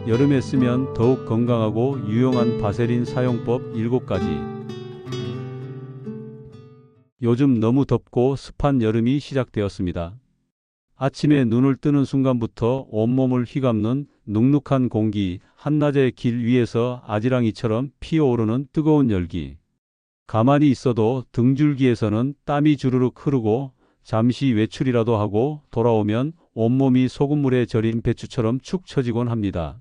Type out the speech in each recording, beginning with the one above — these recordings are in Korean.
여름에 쓰면 더욱 건강하고 유용한 바세린 사용법 7가지. 요즘 너무 덥고 습한 여름이 시작되었습니다. 아침에 눈을 뜨는 순간부터 온몸을 휘감는 눅눅한 공기, 한낮에 길 위에서 아지랑이처럼 피어오르는 뜨거운 열기. 가만히 있어도 등줄기에서는 땀이 주르륵 흐르고 잠시 외출이라도 하고 돌아오면 온몸이 소금물에 절인 배추처럼 축 처지곤 합니다.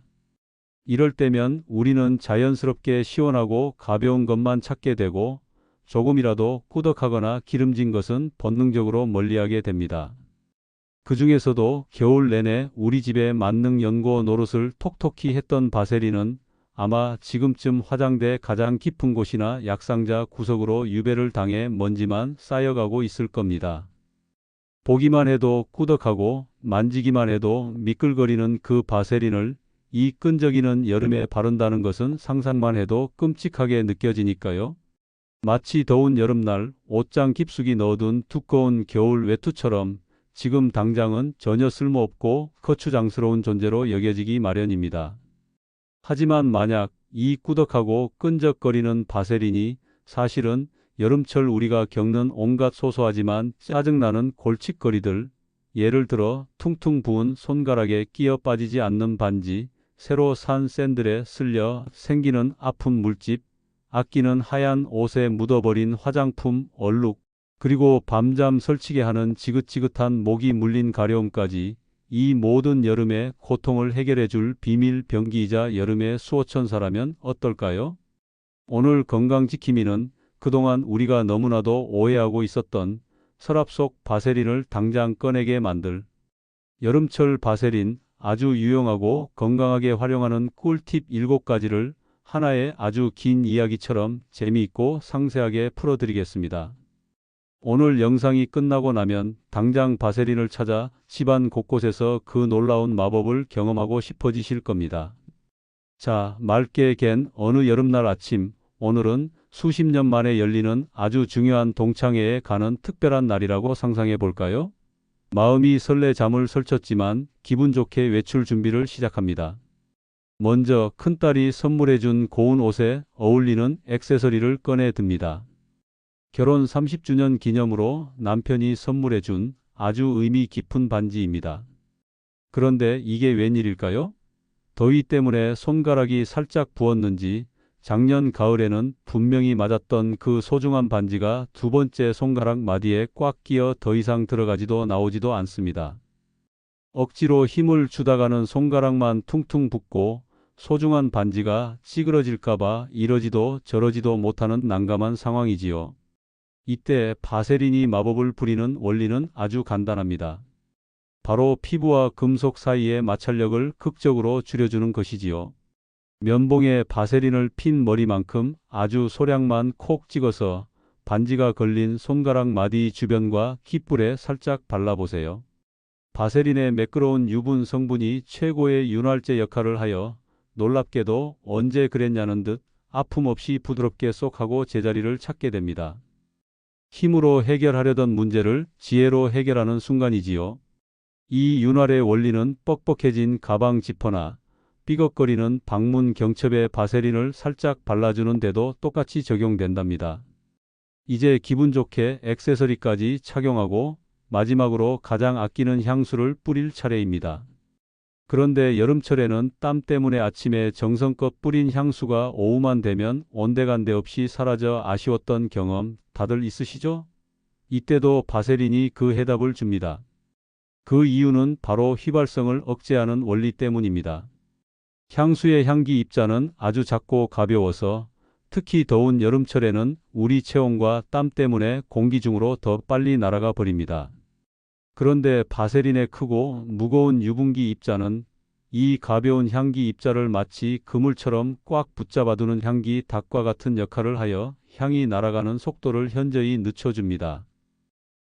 이럴 때면 우리는 자연스럽게 시원하고 가벼운 것만 찾게 되고 조금이라도 꾸덕하거나 기름진 것은 본능적으로 멀리하게 됩니다. 그 중에서도 겨울 내내 우리 집에 만능 연고 노릇을 톡톡히 했던 바세린은 아마 지금쯤 화장대 가장 깊은 곳이나 약상자 구석으로 유배를 당해 먼지만 쌓여가고 있을 겁니다. 보기만 해도 꾸덕하고 만지기만 해도 미끌거리는 그 바세린을 이 끈적이는 여름에 바른다는 것은 상상만 해도 끔찍하게 느껴지니까요. 마치 더운 여름날 옷장 깊숙이 넣어둔 두꺼운 겨울 외투처럼 지금 당장은 전혀 쓸모없고 거추장스러운 존재로 여겨지기 마련입니다. 하지만 만약 이 꾸덕하고 끈적거리는 바세린이 사실은 여름철 우리가 겪는 온갖 소소하지만 짜증나는 골칫거리들, 예를 들어 퉁퉁 부은 손가락에 끼어 빠지지 않는 반지, 새로 산 샌들에 쓸려 생기는 아픈 물집, 아끼는 하얀 옷에 묻어버린 화장품 얼룩, 그리고 밤잠 설치게 하는 지긋지긋한 목이 물린 가려움까지 이 모든 여름의 고통을 해결해 줄 비밀 병기이자 여름의 수호천사라면 어떨까요? 오늘 건강지킴이는 그동안 우리가 너무나도 오해하고 있었던 서랍 속 바세린을 당장 꺼내게 만들 여름철 바세린 아주 유용하고 건강하게 활용하는 꿀팁 7가지를 하나의 아주 긴 이야기처럼 재미있고 상세하게 풀어드리겠습니다. 오늘 영상이 끝나고 나면 당장 바세린을 찾아 집안 곳곳에서 그 놀라운 마법을 경험하고 싶어지실 겁니다. 자, 맑게 갠 어느 여름날 아침, 오늘은 수십 년 만에 열리는 아주 중요한 동창회에 가는 특별한 날이라고 상상해 볼까요? 마음이 설레 잠을 설쳤지만 기분 좋게 외출 준비를 시작합니다. 먼저 큰딸이 선물해준 고운 옷에 어울리는 액세서리를 꺼내 듭니다. 결혼 30주년 기념으로 남편이 선물해준 아주 의미 깊은 반지입니다. 그런데 이게 웬일일까요? 더위 때문에 손가락이 살짝 부었는지 작년 가을에는 분명히 맞았던 그 소중한 반지가 두 번째 손가락 마디에 꽉 끼어 더 이상 들어가지도 나오지도 않습니다. 억지로 힘을 주다가는 손가락만 퉁퉁 붓고 소중한 반지가 찌그러질까봐 이러지도 저러지도 못하는 난감한 상황이지요. 이때 바세린이 마법을 부리는 원리는 아주 간단합니다. 바로 피부와 금속 사이의 마찰력을 극적으로 줄여주는 것이지요. 면봉에 바세린을 핀 머리만큼 아주 소량만 콕 찍어서 반지가 걸린 손가락 마디 주변과 깃불에 살짝 발라보세요. 바세린의 매끄러운 유분 성분이 최고의 윤활제 역할을 하여 놀랍게도 언제 그랬냐는 듯 아픔 없이 부드럽게 쏙 하고 제자리를 찾게 됩니다. 힘으로 해결하려던 문제를 지혜로 해결하는 순간이지요. 이 윤활의 원리는 뻑뻑해진 가방 지퍼나 삐걱거리는 방문 경첩에 바세린을 살짝 발라주는 데도 똑같이 적용된답니다. 이제 기분 좋게 액세서리까지 착용하고 마지막으로 가장 아끼는 향수를 뿌릴 차례입니다. 그런데 여름철에는 땀 때문에 아침에 정성껏 뿌린 향수가 오후만 되면 온데간데 없이 사라져 아쉬웠던 경험 다들 있으시죠? 이때도 바세린이 그 해답을 줍니다. 그 이유는 바로 휘발성을 억제하는 원리 때문입니다. 향수의 향기 입자는 아주 작고 가벼워서 특히 더운 여름철에는 우리 체온과 땀 때문에 공기 중으로 더 빨리 날아가 버립니다. 그런데 바세린의 크고 무거운 유분기 입자는 이 가벼운 향기 입자를 마치 그물처럼 꽉 붙잡아두는 향기 닭과 같은 역할을 하여 향이 날아가는 속도를 현저히 늦춰줍니다.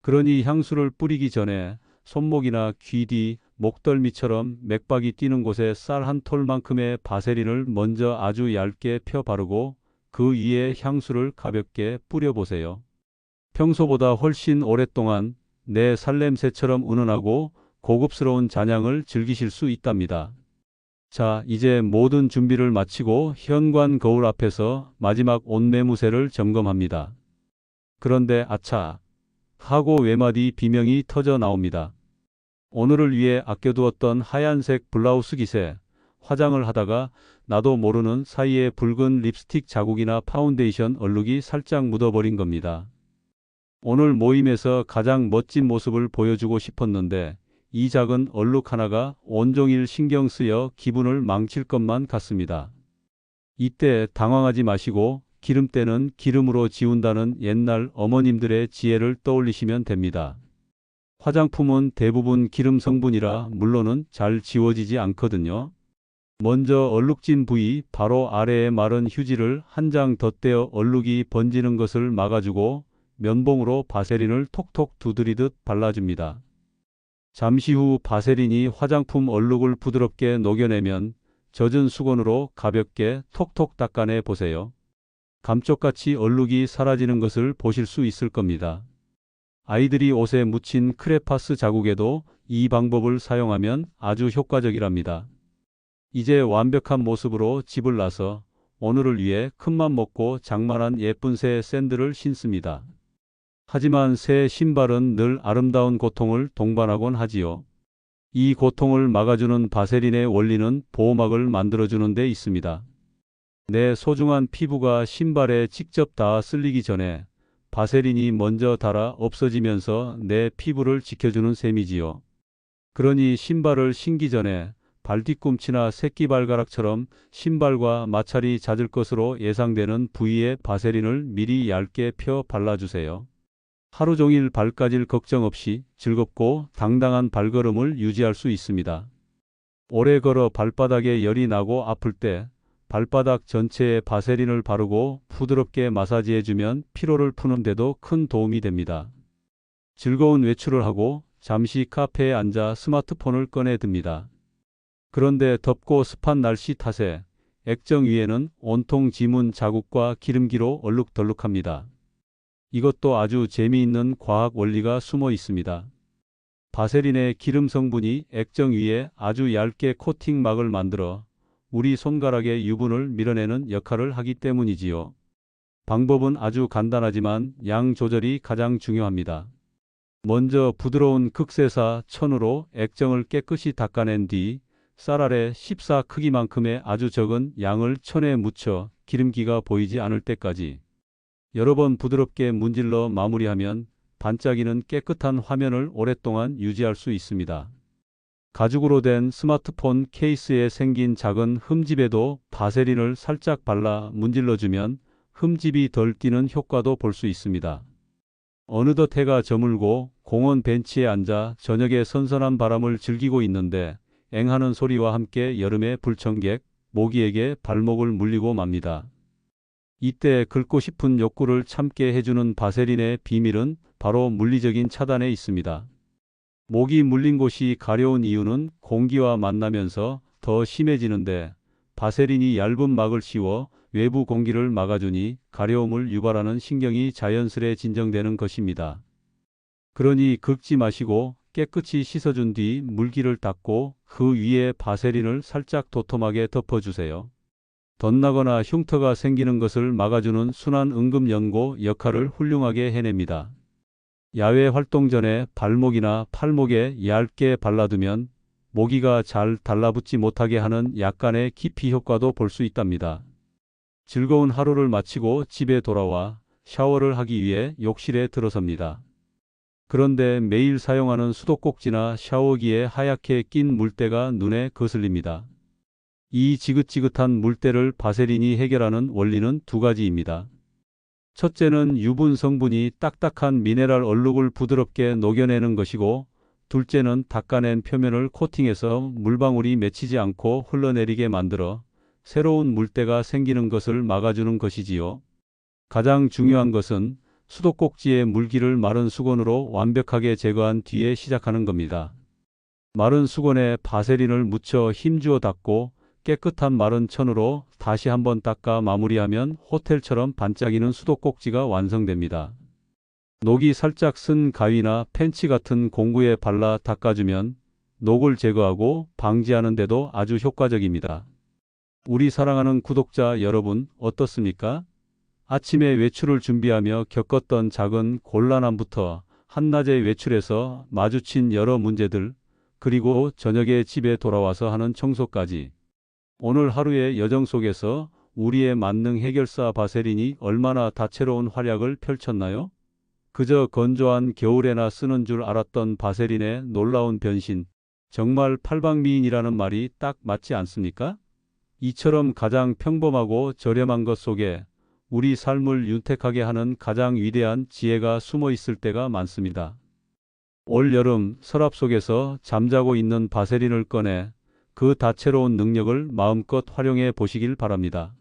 그러니 향수를 뿌리기 전에 손목이나 귀 뒤, 목덜미처럼 맥박이 뛰는 곳에 쌀 한 톨만큼의 바세린을 먼저 아주 얇게 펴 바르고 그 위에 향수를 가볍게 뿌려보세요. 평소보다 훨씬 오랫동안 내 살냄새처럼 은은하고 고급스러운 잔향을 즐기실 수 있답니다. 자, 이제 모든 준비를 마치고 현관 거울 앞에서 마지막 옷매무새를 점검합니다. 그런데 아차 하고 외마디 비명이 터져 나옵니다. 오늘을 위해 아껴두었던 하얀색 블라우스 깃에 화장을 하다가 나도 모르는 사이에 붉은 립스틱 자국이나 파운데이션 얼룩이 살짝 묻어버린 겁니다. 오늘 모임에서 가장 멋진 모습을 보여주고 싶었는데 이 작은 얼룩 하나가 온종일 신경 쓰여 기분을 망칠 것만 같습니다. 이때 당황하지 마시고 기름때는 기름으로 지운다는 옛날 어머님들의 지혜를 떠올리시면 됩니다. 화장품은 대부분 기름 성분이라 물론은 잘 지워지지 않거든요. 먼저 얼룩진 부위 바로 아래에 마른 휴지를 한 장 덧대어 얼룩이 번지는 것을 막아주고 면봉으로 바세린을 톡톡 두드리듯 발라줍니다. 잠시 후 바세린이 화장품 얼룩을 부드럽게 녹여내면 젖은 수건으로 가볍게 톡톡 닦아내 보세요. 감쪽같이 얼룩이 사라지는 것을 보실 수 있을 겁니다. 아이들이 옷에 묻힌 크레파스 자국에도 이 방법을 사용하면 아주 효과적이랍니다. 이제 완벽한 모습으로 집을 나서 오늘을 위해 큰맘 먹고 장만한 예쁜 새 샌들을 신습니다. 하지만 새 신발은 늘 아름다운 고통을 동반하곤 하지요. 이 고통을 막아주는 바세린의 원리는 보호막을 만들어주는 데 있습니다. 내 소중한 피부가 신발에 직접 닿아 쓸리기 전에 바세린이 먼저 닳아 없어지면서 내 피부를 지켜주는 셈이지요. 그러니 신발을 신기 전에 발뒤꿈치나 새끼발가락처럼 신발과 마찰이 잦을 것으로 예상되는 부위에 바세린을 미리 얇게 펴 발라주세요. 하루 종일 발까질 걱정 없이 즐겁고 당당한 발걸음을 유지할 수 있습니다. 오래 걸어 발바닥에 열이 나고 아플 때 발바닥 전체에 바세린을 바르고 부드럽게 마사지해주면 피로를 푸는 데도 큰 도움이 됩니다. 즐거운 외출을 하고 잠시 카페에 앉아 스마트폰을 꺼내 듭니다. 그런데 덥고 습한 날씨 탓에 액정 위에는 온통 지문 자국과 기름기로 얼룩덜룩합니다. 이것도 아주 재미있는 과학 원리가 숨어 있습니다. 바세린의 기름 성분이 액정 위에 아주 얇게 코팅막을 만들어 우리 손가락의 유분을 밀어내는 역할을 하기 때문이지요. 방법은 아주 간단하지만 양 조절이 가장 중요합니다. 먼저 부드러운 극세사 천으로 액정을 깨끗이 닦아낸 뒤 쌀 아래 14 크기만큼의 아주 적은 양을 천에 묻혀 기름기가 보이지 않을 때까지 여러 번 부드럽게 문질러 마무리하면 반짝이는 깨끗한 화면을 오랫동안 유지할 수 있습니다. 가죽으로 된 스마트폰 케이스에 생긴 작은 흠집에도 바세린을 살짝 발라 문질러주면 흠집이 덜 띄는 효과도 볼 수 있습니다. 어느덧 해가 저물고 공원 벤치에 앉아 저녁의 선선한 바람을 즐기고 있는데 앵하는 소리와 함께 여름의 불청객, 모기에게 발목을 물리고 맙니다. 이때 긁고 싶은 욕구를 참게 해주는 바세린의 비밀은 바로 물리적인 차단에 있습니다. 모기 물린 곳이 가려운 이유는 공기와 만나면서 더 심해지는데 바세린이 얇은 막을 씌워 외부 공기를 막아주니 가려움을 유발하는 신경이 자연스레 진정되는 것입니다. 그러니 긁지 마시고 깨끗이 씻어준 뒤 물기를 닦고 그 위에 바세린을 살짝 도톰하게 덮어주세요. 덧나거나 흉터가 생기는 것을 막아주는 순환 응급 연고 역할을 훌륭하게 해냅니다. 야외 활동 전에 발목이나 팔목에 얇게 발라두면 모기가 잘 달라붙지 못하게 하는 약간의 기피 효과도 볼 수 있답니다. 즐거운 하루를 마치고 집에 돌아와 샤워를 하기 위해 욕실에 들어섭니다. 그런데 매일 사용하는 수도꼭지나 샤워기에 하얗게 낀 물때가 눈에 거슬립니다. 이 지긋지긋한 물때를 바세린이 해결하는 원리는 두 가지입니다. 첫째는 유분 성분이 딱딱한 미네랄 얼룩을 부드럽게 녹여내는 것이고, 둘째는 닦아낸 표면을 코팅해서 물방울이 맺히지 않고 흘러내리게 만들어 새로운 물때가 생기는 것을 막아주는 것이지요. 가장 중요한 것은 수도꼭지의 물기를 마른 수건으로 완벽하게 제거한 뒤에 시작하는 겁니다. 마른 수건에 바세린을 묻혀 힘주어 닦고 깨끗한 마른 천으로 다시 한번 닦아 마무리하면 호텔처럼 반짝이는 수도꼭지가 완성됩니다. 녹이 살짝 쓴 가위나 펜치 같은 공구에 발라 닦아주면 녹을 제거하고 방지하는 데도 아주 효과적입니다. 우리 사랑하는 구독자 여러분, 어떻습니까? 아침에 외출을 준비하며 겪었던 작은 곤란함부터 한낮에 외출해서 마주친 여러 문제들, 그리고 저녁에 집에 돌아와서 하는 청소까지. 오늘 하루의 여정 속에서 우리의 만능 해결사 바세린이 얼마나 다채로운 활약을 펼쳤나요? 그저 건조한 겨울에나 쓰는 줄 알았던 바세린의 놀라운 변신. 정말 팔방미인이라는 말이 딱 맞지 않습니까? 이처럼 가장 평범하고 저렴한 것 속에 우리 삶을 윤택하게 하는 가장 위대한 지혜가 숨어 있을 때가 많습니다. 올 여름 서랍 속에서 잠자고 있는 바세린을 꺼내 그 다채로운 능력을 마음껏 활용해 보시길 바랍니다.